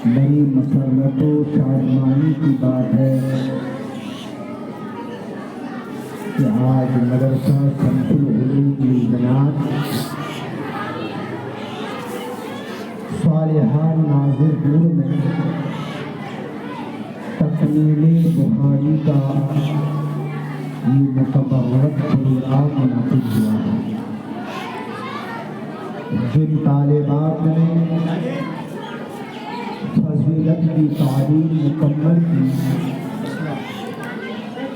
بڑی مسرت و شادمانی کی بات ہے کہ آج مدرسہ شمس العلوم للبنات صالحان ناظر پور میں تکمیل بخاری کا یہ متبرک پروگرام منعقد ہوا ہے۔ جن طالبات نے فضیلت کی تعلیم مکمل کی،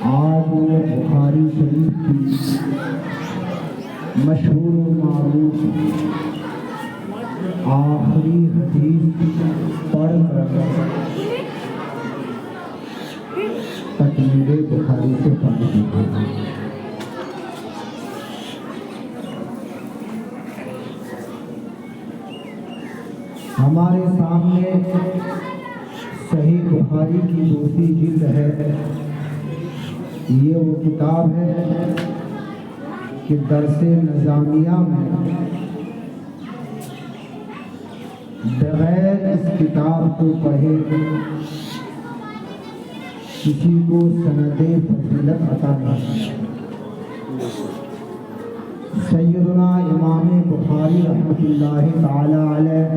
آج وہ بخاری شریف کی مشہور و معروف آخری حدیث پڑھ کر تکمیل بخاری سے فارغ ہوتے ہیں۔ ہمارے سامنے صحیح بخاری کی دوسری جلد ہے۔ یہ وہ کتاب ہے کہ درس نظامیہ میں بغیر اس کتاب کو پڑھے کسی کو سند فضیلت عطا نہیں۔ سیدنا امام بخاری رحمۃ اللہ تعالی علیہ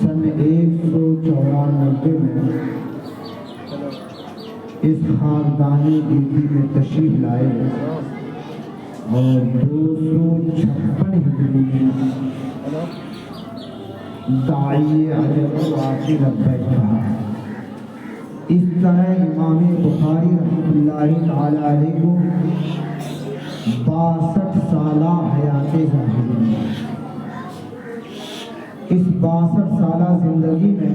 سن 194 میں اس خاندانی بیوی میں تشریف لائے اور 256 ہجری میں داعی عجب و آخر لبیک کہا۔ اس طرح امام بخاری رحمۃ اللہ تعالی علیہ کو 62 سالہ حیات ظاہری، اس 62 سالہ زندگی میں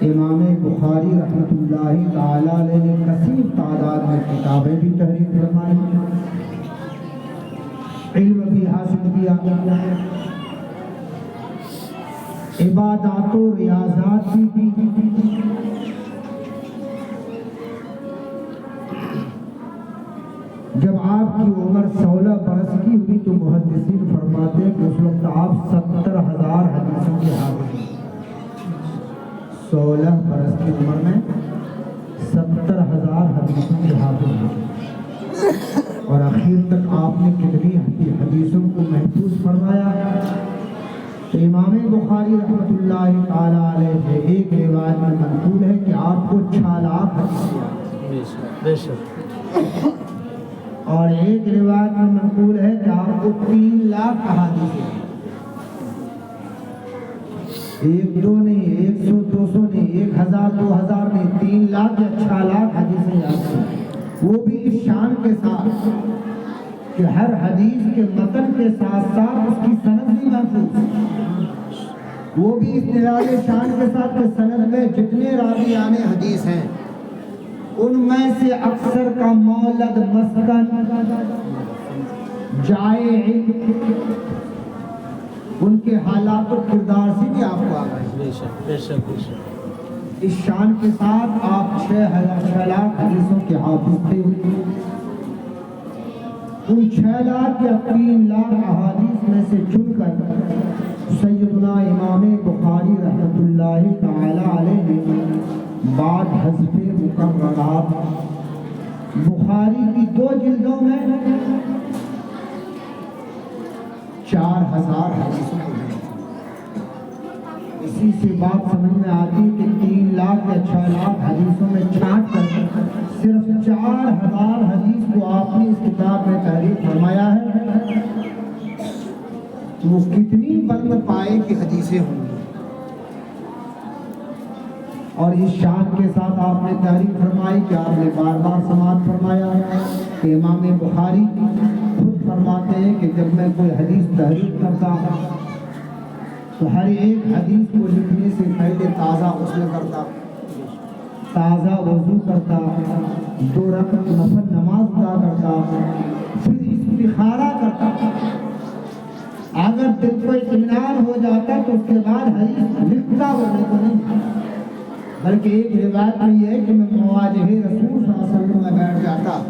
امام بخاری رحمۃ اللہ تعالی علیہ نے کثیر تعداد میں کتابیں بھی تحریر فرمائی، علم بھی حاصل کیا، عبادات و ریاضات بھی کی۔ جب آپ کی عمر 16 برس کی ہوئی تو محدثین فرماتے ہیں کہ اس وقت آپ 70,000 حدیثوں کے حافظ ہیں۔ 16 برس کی عمر میں 70,000 حدیثوں کے حافظ ہیں، اور آخر تک آپ نے کتنی حدیثوں کو محفوظ فرمایا؟ تو امام بخاری رحمۃ اللہ تعالی علیہ سے ایک روایت میں منقول ہے کہ آپ کو 6 لاکھ حدیث، اور ایک روایت میں منقول ہے کہ آپ کو 3 لاکھ احادیث، 1 2 نہیں، 100 200 نہیں، 1000 2000 نہیں، 3 لاکھ یا 6 لاکھ حدیثیں یاد ہیں، وہ بھی اس شان کے ساتھ کہ ہر حدیث کے متن کے ساتھ ساتھ اس کی سند بھی محفوظ، وہ بھی اس نرالی شان کے ساتھ کہ سند میں جتنے راویان حدیث ہیں ان میں سے اکثر کا مولد، مسکن، جائے علم، ان کے حالات و کردار سے بھی آپ کو آگاہ ہے۔ اس شان کے ساتھ آپ 6 لاکھ حدیثوں کے حافظ تھے۔ ان 6 لاکھ یا 3 لاکھ احادیث میں سے چن کر سیدنا امام بخاری رحمۃ اللہ تعالی علیہ نے بعد حذف مقررات بخاری کی 2 جلدوں میں 4000 حدیثوں کو دیا۔ اسی سے بات سمجھ میں آتی کہ 3 لاکھ یا 6 لاکھ حدیثوں میں چھانٹ کر صرف 4000 حدیث کو آپ نے اس کتاب میں تحریر فرمایا ہے، تو وہ کتنی بلند پائے کی حدیثیں ہوں گی۔ اور اس شان کے ساتھ آپ نے تحریر فرمائی کہ آپ نے بار بار سماعت فرمایا کہ امام بخاری خود فرماتے ہیں کہ جب میں کوئی حدیث تحریر کرتا تو ہر ایک حدیث کو لکھنے سے پہلے تازہ غسل کرتا، تازہ وضو کرتا، 2 رکعت نفل نماز ادا کرتا، پھر استخارہ کرتا۔ اگر دل کو اطمینان ہو جاتا تو اس کے بعد حدیث لکھتا، ہونے کو نہیں، بلکہ ایک روایت میں یہ ہے کہ میں مواجہ رسول صلی اللہ علیہ وسلم میں بیٹھ جاتا،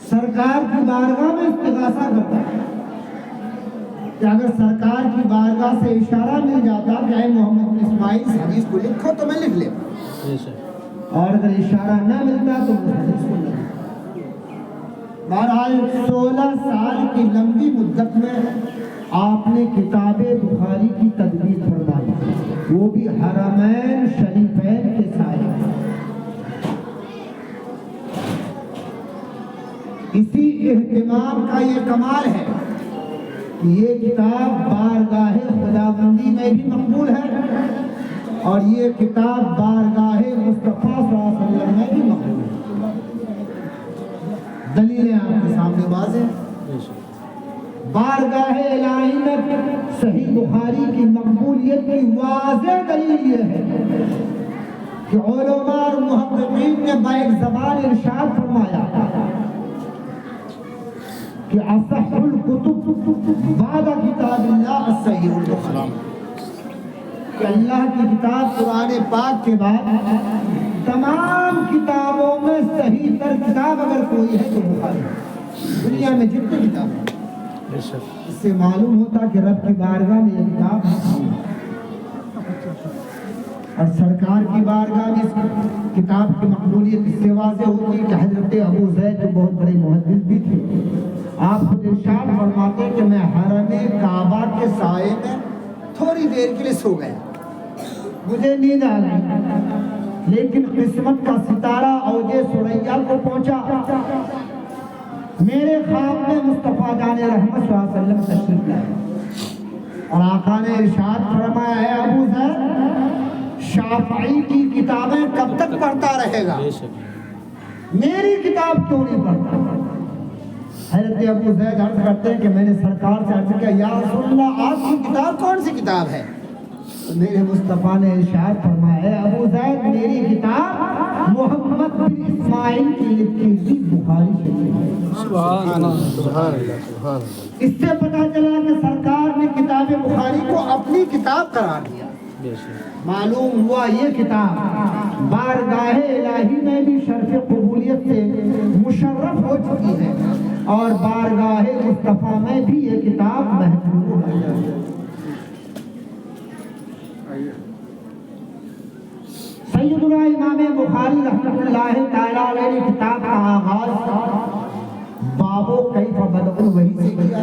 سرکار کی بارگاہ میں استغاثہ کرتا، کہ اگر سرکار کی بارگاہ سے اشارہ مل جاتا کہ اے محمد بن اسماعیل اس حدیث کو لکھو تو میں لکھ لیتا، اور اگر اشارہ نہ ملتا تو میں حدیث کو نہیں لکھتا۔ بہرحال 16 سال کی لمبی مدت میں آپ نے کتاب بخاری کی تدوین فرمائی، وہ بھی حرمین شریفین کے سائے۔ اسی اہتمام کا یہ کمال ہے کہ یہ کتاب بارگاہ خداوندی میں بھی مقبول ہے اور یہ کتاب بارگاہ مصطفیٰ صلی اللہ علیہ وسلم میں بھی مقبول ہے۔ دلیلیں آپ کے سامنے واضح۔ بارگاہ الہی میں صحیح بخاری کی مقبولیت کی واضح دلیل یہ ہے کہ علماء اور محققین نے بیک زبان ارشاد فرمایا کہ اصح الکتب بعد کتاب اللہ الصحیح البخاری، کہ اللہ کی کتاب قرآن پاک کے بعد تمام کتابوں میں صحیح تر کتاب اگر کوئی ہے تو بخاری ہے۔ دنیا میں جتنی کتاب ہے، اس سے معلوم ہوتا کہ رب کی بارگاہ میں یہ کتاب ہے، اور سرکار کی بارگاہ میں اس کتاب کی مقبولیت اس سے واضح ہوتی کہ حضرت ابو زید جو بہت بڑے محدث بھی تھے، آپ خود ارشاد فرماتے کہ میں حرم کعبہ کے سائے میں تھوڑی دیر کے لیے سو گیا، مجھے نیند آ گئی، لیکن قسمت کا ستارہ اوج ثریا کو پہنچا، میرے خواب میں مصطفیٰ جان رحمت صلی اللہ علیہ وسلم تشریف لائے اور آقا نے ارشاد فرمایا ہے ابو زید شافعی کی کتابیں کب تک پڑھتا رہے گا، میری کتاب کیوں نہیں پڑھتا؟ حضرت ابو زید عرض کرتے ہیں کہ میں نے سرکار سے عرض کیا یا رسول اللہ آپ کی کتاب کون سی کتاب ہے؟ میرے مصطفیٰ نے ارشاد فرمایا ہے ابو زید میری کتاب محمد بن اسماعیل کی لکھی ہوئی بخاری شریف۔ سبحان اللہ سبحان اللہ سبحان اللہ۔ اس سے پتہ چلا کہ سرکار نے کتاب بخاری کو اپنی کتاب قرار دیا۔ معلوم ہوا یہ کتاب بارگاہ الہی میں بھی شرف قبولیت سے مشرف ہو چکی ہے اور بارگاہ مصطفیٰ میں بھی یہ کتاب محفوظ ہے۔ سیدنا امام بخاری رحمۃ اللہ تعالی علیہ نے کتاب کا آغاز بابو کیف بدأ الوحی سے کیا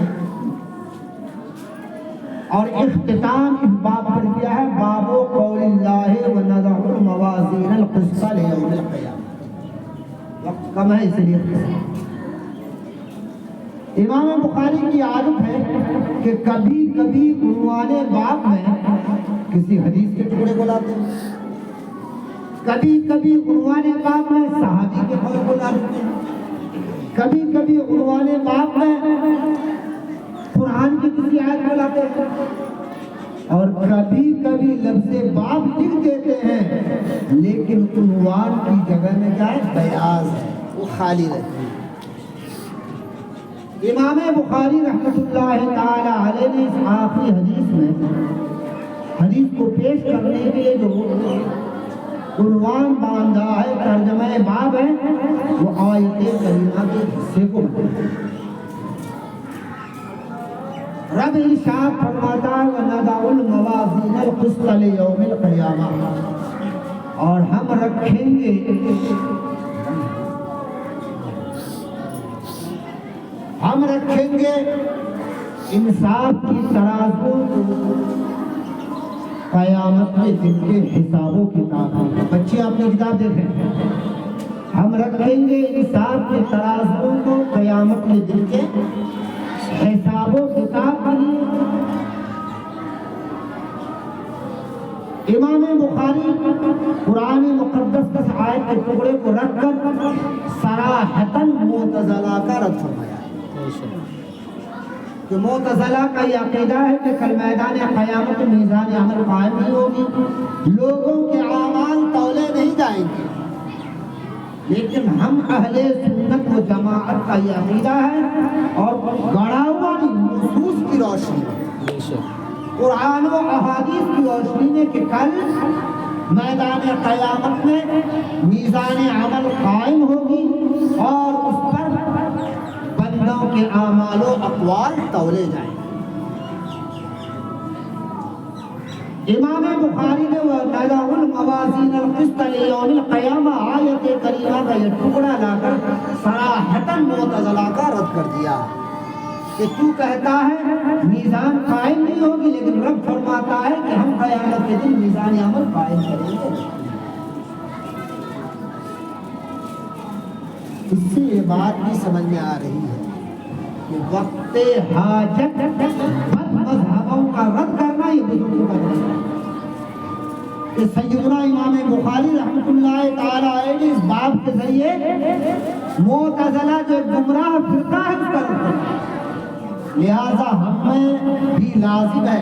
اور اختتام اس باب پر کیا ہے بابو قول اللہ ونضع الموازین القسط لیوم القیامہ۔ وقت کم ہے اس لیے امام بخاری کی عادت ہے کہ کبھی کبھی عنوان باب میں کسی حدیث کے ٹکڑے کو لاتے ہیں، کبھی کبھی عنوان باب میں صحابی کے قول کو لاتے ہیں، کبھی کبھی عنوان باب میں قرآن کی کسی آیت کو لاتے ہیں، اور کبھی کبھی لفظ باب لکھ دیتے ہیں لیکن عنوان کی جگہ میں کیا ہے بیاض ہے، وہ خالی رہتی ہے۔ امام بخاری رحمۃ اللہ تعالی علیہ نے اس آخری حدیث میں حدیث کو پیش کرنے کے لیے جو عنوان باندھا ہے ترجمہ باب ہے وہ آیت کریمہ کے حصے کو رب ارشاد فرماتا ہے وَنَضَعُ الْمَوَازِينَ الْقِسْطَ لِيَوْمِ الْقِیامَہ، اور ہم رکھیں گے انصاف کی ترازو قیامت کے دن کے حساب و کتاب۔ بچے آپ نے کتاب دیکھیں، ہم رکھیں گے انصاف کے ترازو کو قیامت کے دن کے حساب و کتاب کے لیے۔ امام بخاری قرآن مقدس کے آیت کے ٹکڑے کو رکھ کر صراحتاً معتزلہ کا رد فرمایا کہ معتزلہ کا یہ عقیدہ ہے کہ کل میدان قیامت میزان عمل قائم نہیں ہوگی، لوگوں کے اعمال تولے نہیں جائیں گے، لیکن ہم اہل سنت و جماعت کا یہ عقیدہ ہے اور گڑھا ہوا نصوص کی روشنی میں، قرآن و احادیث کی روشنی میں کہ کل میدان قیامت میں میزان عمل قائم ہوگی اور اس پر بندوں کے اعمال و اقوال تولے جائیں۔ امام بخاری نے وَنَضَعُ الْمَوَازِينَ الْقِسْطَ لِيَوْمِ الْقِيَامَہ آیت کریمہ کا یہ ٹکڑا لا کر صراحتاً معتزلہ کا رد کر دیا کہ تو کہتا ہے میزان قائم نہیں ہوگی، لیکن رب فرماتا ہے کہ ہم قیامت کے دن میزان عمل قائم کریں گے۔ اس سے یہ بات بھی سمجھ میں آ رہی ہے کہ وقت حاجت مذہبوں کا رد کرنا یہ بزرگوں کا کام ہے۔ کہ سیدنا امام بخاری رحمۃ اللہ تعالی علیہ نے اس باب کے ذریعے معتزلہ جو گمراہ فرقہ ہے اس کا رد کرنا، لہذا ہمیں بھی لازم ہے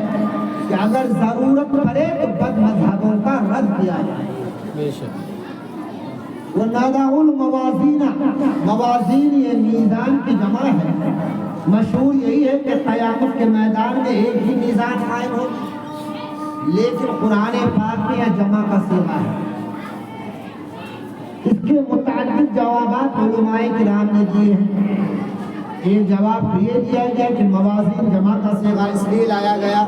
کہ اگر ضرورت پڑے تو بد مذہبوں کا رد کیا جائے۔ وَنَضَعُ الْمَوَازِينَ، موازین یہ میزان کی جمع ہے۔ مشہور یہی ہے کہ قیامت کے میدان میں ایک ہی میزان قائم ہو، لیکن قرآن پاک میں یہ جمع کا صیغہ ہے۔ اس کے متعدد جوابات علماء کرام نے دیے ہیں۔ ایک جواب یہ دیا گیا کہ موازین جمع کا صیغہ اس لیے لایا گیا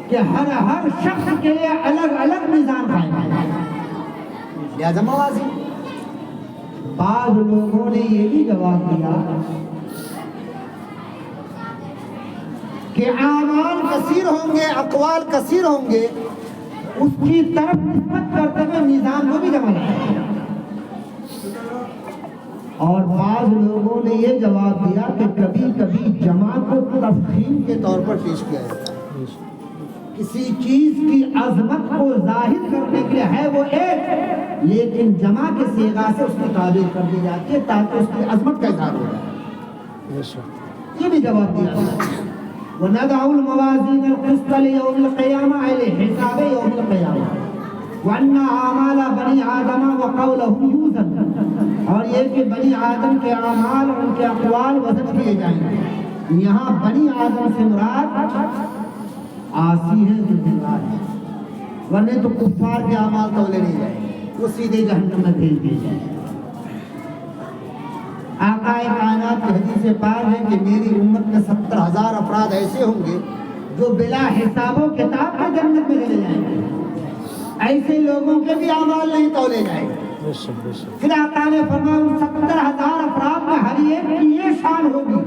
کہ ہر شخص کے لیے الگ الگ میزان قائم ہے، لہذا موازین۔ بعض لوگوں نے یہ بھی جواب دیا کہ اعمال کثیر ہوں گے، اقوال کثیر ہوں گے، اس کی طرف نسبت کرتے ہوئے میزان کو بھی جمع لایا۔ اور بعض لوگوں نے یہ جواب دیا کہ کبھی کبھی جمع کو تفخیم کے طور پر پیش کیا جاتا ہے، کسی چیز کی عظمت کو ظاہر کرنے کے لیے ہے وہ ایک، لیکن جمع کے صیغہ سے اس کی تعبیر کر دی جاتی ہے تاکہ اس کی عظمت کا اظہار ہو جائے۔ یہ بھی جواب دیا گیا۔ وَنَضَعُ الْمَوَازِينَ الْقِسْطَ لِيَوْمِ الْقِيَامَةِ حِسَابِ يَوْمِ الْقِيَامَةِ وَأَنَّ أَعْمَالَ بَنِي آدَمَ وَقَوْلَهُمْ يُوزَنُ، اور یہ کہ بنی آدم کے اعمال اور ان کے اقوال وزن کیے جائیں گے۔ یہاں بنی آدم سے مراد عاصی ہے، گنہگار ہے، ورنہ تو کفار کے اعمال تولے نہیں جائیں گے، وہ سیدھے جہنم میں بھیج دیے جائیں گے۔ آقا کائنات کی حدیث پاک ہے کہ میری امت میں 70,000 افراد ایسے ہوں گے جو بلا حساب و کتاب کے جنت میں چلے جائیں گے، ایسے لوگوں کے بھی اعمال نہیں تولے جائیں گے۔ پھر آقا نے فرمایا ان 70,000 افراد میں ہر ایک کی یہ شان ہوگی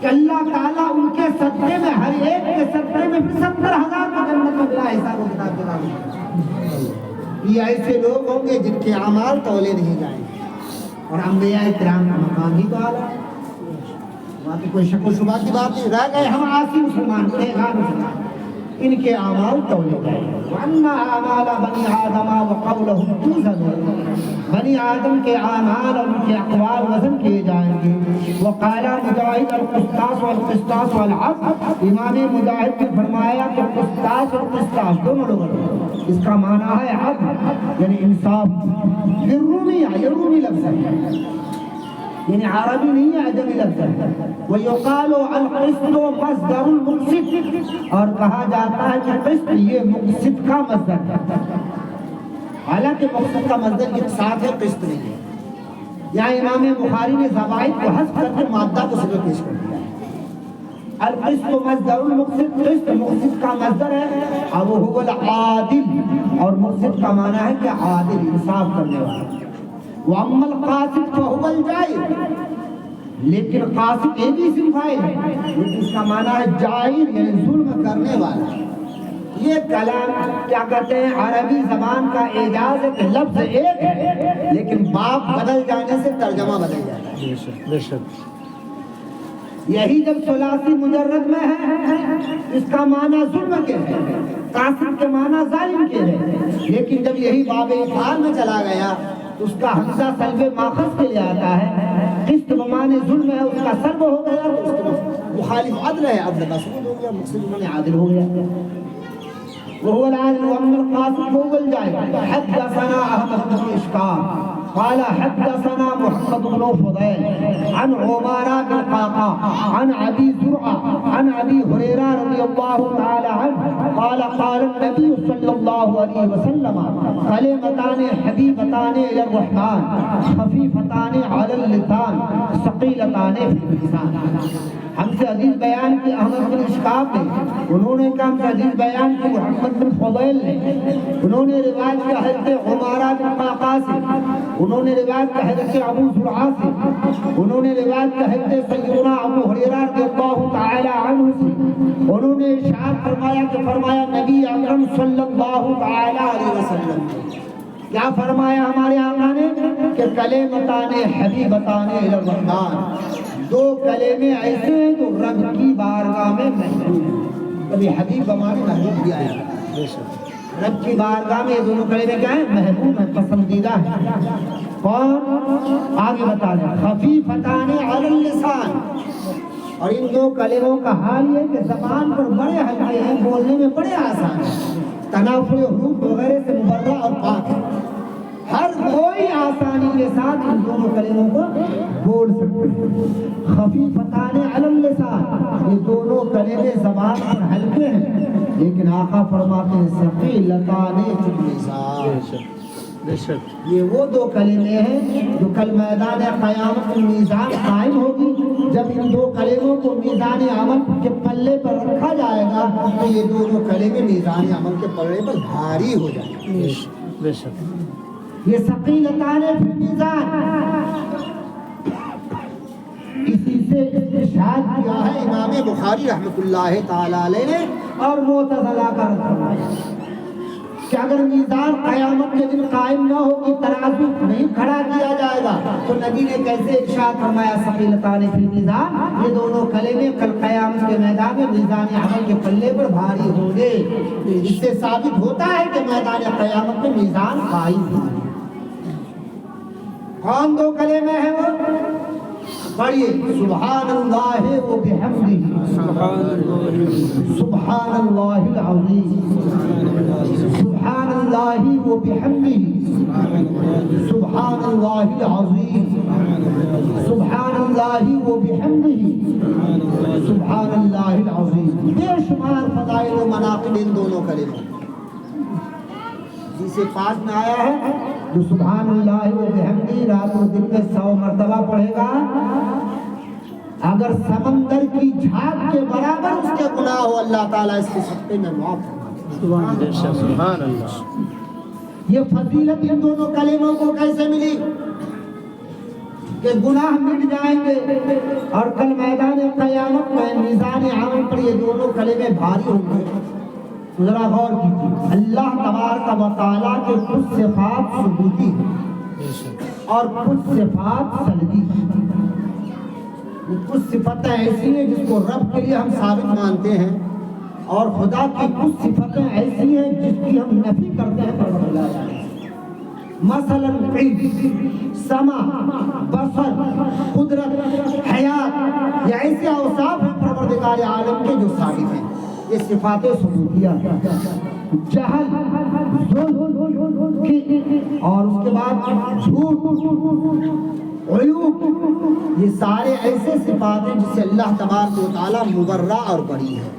کہ اللہ تعالیٰ ان کے صدقے میں ہر ایک کے صدقے میں پھر 70,000 کو جنت میں بلا حساب و کتاب کے داخل۔ یہ ایسے لوگ ہوں گے جن کے اعمال تولے نہیں جائیں گے، اور انبیاء کرام کا مقام ہی تو اعلیٰ ہے، وہاں تو کوئی شک و شبہ کی بات نہیں۔ رہ گئے ہم عاصی مسلمان، گنہگار مسلمان، ان کے اعمال تولے جائیں گے۔ وَأَنَّ أَعْمَالَ بَنِي آدَمَ وَقَوْلَهُمْ تُوزَنُ، بنی آدم کے اعمال اور ان کے اقوال وزن کیے جائیں گے۔ وَقَالَ مُجَاہِدُ الْقِسْطَاسُ وَالْقِسْطَاسُ وَالْعَدْلُ، امام مجاہد نے فرمایا کہ قسطاس اور قسطاس دونوں لوگ، اس کا معنی ہے عدل یعنی انصاف۔ یہ رومی لفظ ہے، یعنی عربی نہیں ہے، عجمی لفظ ہے۔ وَيُقَالُ الْقِسْطُ مَصْدَرُ الْمُقْسِطِ، اور کہا جاتا ہے کہ قسط یہ مقسط کا مصدر ہے، حالانکہ مقسط کا مصدر اقساط ہے، قسط نہیں ہے۔ یہاں امام بخاری نے زوائد کو حذف کر کے مادہ کو صرف پیش کر دیا ہے۔ القسط مصدر المقسط، قسط مقسط کا مصدر ہے، اور وہ هو العادل، اور مقسط کا معنی ہے کہ عادل، انصاف کرنے والا۔ وَأَمَّا الْقَاسِطُ فَهُوَ الْجَائِرُ، لیکن قاسط ایک ہی اسم فاعل ہے، لیکن اس کا معنی ہے جائر یعنی ظلم کرنے والا۔ یہ کلام کیا کہتے ہیں، عربی زبان کا اعجاز ہے کہ لفظ ایک ہے لیکن باب بدل جانے سے ترجمہ بدل جاتا ہے۔ بے شک یہی جب ثلاثی مجرد میں ہے اس کا معنی ظلم کے ہے، قاسط کے معنی ظالم کے ہے، لیکن جب یہی باب افعال میں چلا گیا تو اس کا حمزہ سلب ماخذ کے لیے آتا ہے۔ قسط بمعنی ظلم ہے، اس کا سلب ہو گیا تو اس کا مخالف عدل ہے، عدل مسعود ہو گیا، مقصود بمعنی عادل ہو گیا۔ وهو العادل وأما القاسط فهو الجائر۔ حدثنا أحمد بن إسحاق قال حدثنا محمد بن فضيل عن عمارة بن قعقاع عن أبي زرعة عن ابی ہریرہ رضی اللہ تعالی عنہ قال قال النبی صلی اللہ علیہ وسلم کلمتان حبیبتان الی الرحمن خفیفتان علی اللسان ثقیلتان فی الميزان۔ ہم سے حدیث بیان کی احمد بن اشقاق نے، انہوں نے کہا ہم سے حدیث بیان کی محمد بن فضیل نے، انہوں نے روایت کی حضرت عمارہ بن قعقاع سے، انہوں نے روایت کی حضرت ابو زرعہ سے، انہوں نے روایت کی حضرت سیدنا ابو ہریرہ رضی اللہ تعالی عنہ سے، انہوں نے ارشاد فرمایا کہ فرمایا نبی اکرم صلی اللہ تعالی علیہ وسلم کیا فرمایا ہمارے آقا نے کہ کلمتان حبیبتان الی الرحمن، دو کلمے ایسے ہیں جو رب کی بارگاہ میں محبوب ہیں۔ کبھی حبیب بمانے محبوب بھی آیا، رب کی بارگاہ میں یہ دونوں کلمے کیا ہیں؟ محبوب ہیں، پسندیدہ ہیں۔ کون؟ آگے بتا دیں، خفیفتان علی اللسان، اور ان دو کلموں کا حال یہ کہ زبان پر بڑے ہلکے ہیں، بولنے میں بڑے آسان ہیں، تنافر حروف وغیرہ سے مبرہ اور پاک ہے، ہر کوئی آسانی کے ساتھ ان دونوں کلموں کو بول سکتے ہیں۔ خفیفتان علی اللسان، یہ دونوں کلمے زبان پر ہلکے ہیں، لیکن آقا فرماتے ہیں ثقیلتان فی المیزان، یہ وہ دو کلمے ہیں جو کل میدان قیامت میں میزان قائم ہوگی، جب ان دو کلموں کو میزان عمل کے پلے پر رکھا جائے گا تو یہ دونوں کلمے میزان عمل کے پلے پر بھاری ہو جائیں گے۔ یہ ثقیلتان فی المیزان، اسی سے ارشاد کیا ہے امام بخاری رحمۃ اللہ تعالی علیہ نے اور معتزلہ کا رد کہ اگر میزان قیامت کے دن قائم نہ ہوگی، ترازو نہیں کھڑا کیا جائے گا، تو نبی نے کیسے ارشاد فرمایا ثقیلتان فی المیزان، یہ دونوں کلمے کل قیامت کے میدان میں میزان عمل کے پلے پر بھاری ہوں گے۔ اس سے ثابت ہوتا ہے کہ میدان قیامت میں میزان قائم ہے۔ کون دو کلمے ہیں وہ؟ پڑھیے، سبحان اللہ و بحمدہ، سبحان اللہ العظیم، سبحان اللہ و بحمدہ، سبحان اللہ العظیم، سبحان اللہ و بحمدہ، سبحان اللہ العظیم۔ بے شمار فضائل و مناقب ان دونوں کلموں، جسے پاس میں آیا ہے جو سبحان اللہ و بحمدہ رات و دن میں 100 مرتبہ پڑھے گا، اگر سمندر کی جھاگ کے برابر اس کے گناہ ہو، اللہ تعالیٰ اس کے صدقے میں معاف فرما دے۔ سبحان اللہ۔ یہ فضیلت ان دونوں کلموں کو کیسے ملی کہ گناہ مٹ جائیں گے اور کل میدان قیامت میں میزان عمل پر یہ دونوں کلمے بھاری ہوں گے۔ ذرا غور کیجیے، اللہ تبارک و تعالیٰ کے کچھ صفات ثبوتی ہیں اور کچھ صفات سلبی ہیں۔ کچھ صفتیں ایسی ہیں جس کو رب کے لیے ہم ثابت مانتے ہیں، اور خدا کی کچھ صفتیں ایسی ہیں جس کی ہم نفی کرتے ہیں پروردگار عالم۔ مثلا علم، سمع، بصر، قدرت، حیات، یہ ایسے اوصاف ہیں پروردگار عالم کے جو ثابت ہیں، یہ صفات ثبوتیہ ہیں۔ جہل، ظلم اور اس کے بعد جھوٹ، عیوب، یہ سارے ایسے صفات ہیں جس سے اللہ تبارک و تعالیٰ مبرہ اور بری ہے،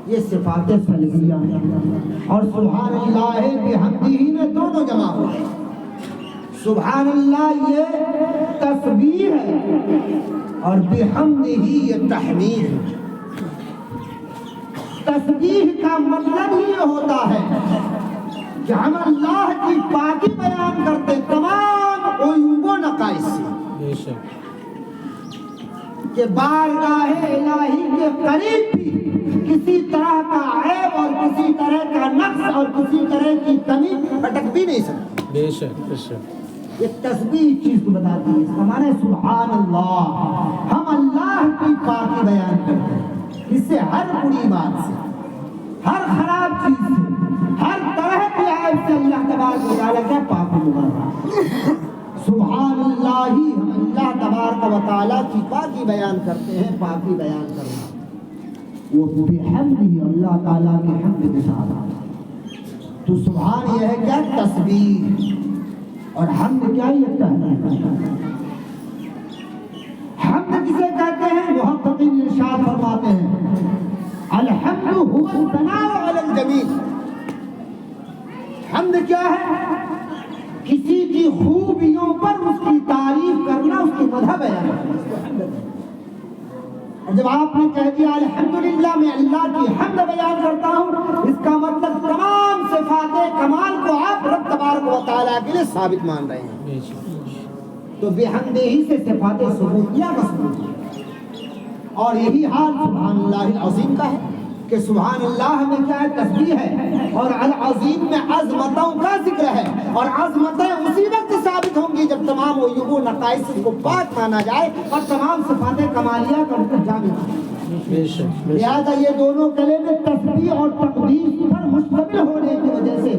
یہ صفات سلبیہ ہیں۔ اور سبحان اللہ بحمدہ میں دونوں جمع ہو گئے۔ سبحان اللہ یہ تسبیح ہے اور بحمدہ یہ تحمید ہے۔ تسبیح کا مطلب یہ ہوتا ہے کہ ہم اللہ کی پاکی بیان کرتے تمام عیوب و نقائص سے، کہ بارگاہ الہی کے قریب بھی کسی طرح کا عیب اور کسی طرح کا نقص اور کسی طرح کی کمی پھٹک بھی نہیں سکتی۔ بے شک بے شک، یہ تسبیح چیز کو بتاتی ہے۔ اس کا معنی ہے سبحان اللہ، ہم اللہ کی پاکی بیان کرتے ہیں، اس سے ہر بری بات سے، ہر خراب چیز سے، ہر طرح کی عیب سے اللہ تبارک و تعالیٰ کا پاک ہوگا۔ سبحان اللہ، ہم اللہ تبارک و تعالیٰ کی پاکی بیان کرتے ہیں۔ پاکی بیان کرنا وہ بحمدہ، اللہ تعالیٰ کی حمد کے ساتھ۔ تو سبحان یہ ہے کیا؟ تسبیح، اور حمد کیا؟ یہ تحمید۔ حمد کسے کہتے ہیں؟ محققین ارشاد فرماتے ہیں الثناء علی الجمیل. حمد کیا ہے؟ کسی کی خوبیوں پر اس کی تعریف کرنا، اس کی مدح بیان کرنا. اور جب آپ نے کہہ دیا الحمدللہ میں اللہ کی حمد بیان کرتا ہوں، اس کا مطلب تمام صفات کمال کو آپ رب تبارک و تعالیٰ کے لیے ثابت مان رہے ہیں. تو بحمدہ ہی سے صفات ثبوتیہ کا ثبوت ہے. اور یہی حال سبحان اللہ العظیم کا ہے کہ سبحان اللہ میں کیا ہے؟ تسبیح ہے. اور العظیم میں عظمتوں کا ذکر ہے. اور عظمتیں اسی وقت ثابت ہوں گی جب تمام عیوب و نقائص کو پاک مانا جائے اور تمام صفات کمالیہ کا ان کو جامع. لہذا یہ دونوں کلمے تسبیح اور تقدیس پر مشتمل ہونے کی وجہ سے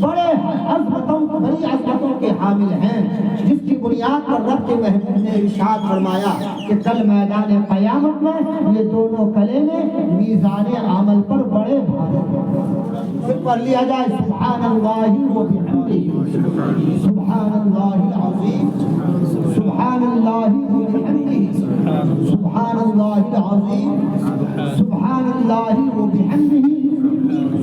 بڑے عظمتوں بڑی عظمتوں کے حامل ہیں، جس کی بنیاد پر رب کے محبوب نے ارشاد فرمایا کہ کل میدان قیامت میں یہ دونوں کلمے میزان عمل پر بڑے بھاری. پھر پڑھ لیا جائے سبحان اللہ و بحمدہ، سبحان اللہ العظیم، سبحان اللہ و بحمدہ، سبحان اللہ العظیم، سبحان اللہ و بحمدہ،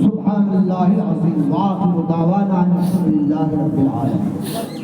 سبحان اللہ العظیم. وآخر دعوانا الحمد للہ رب العالمین.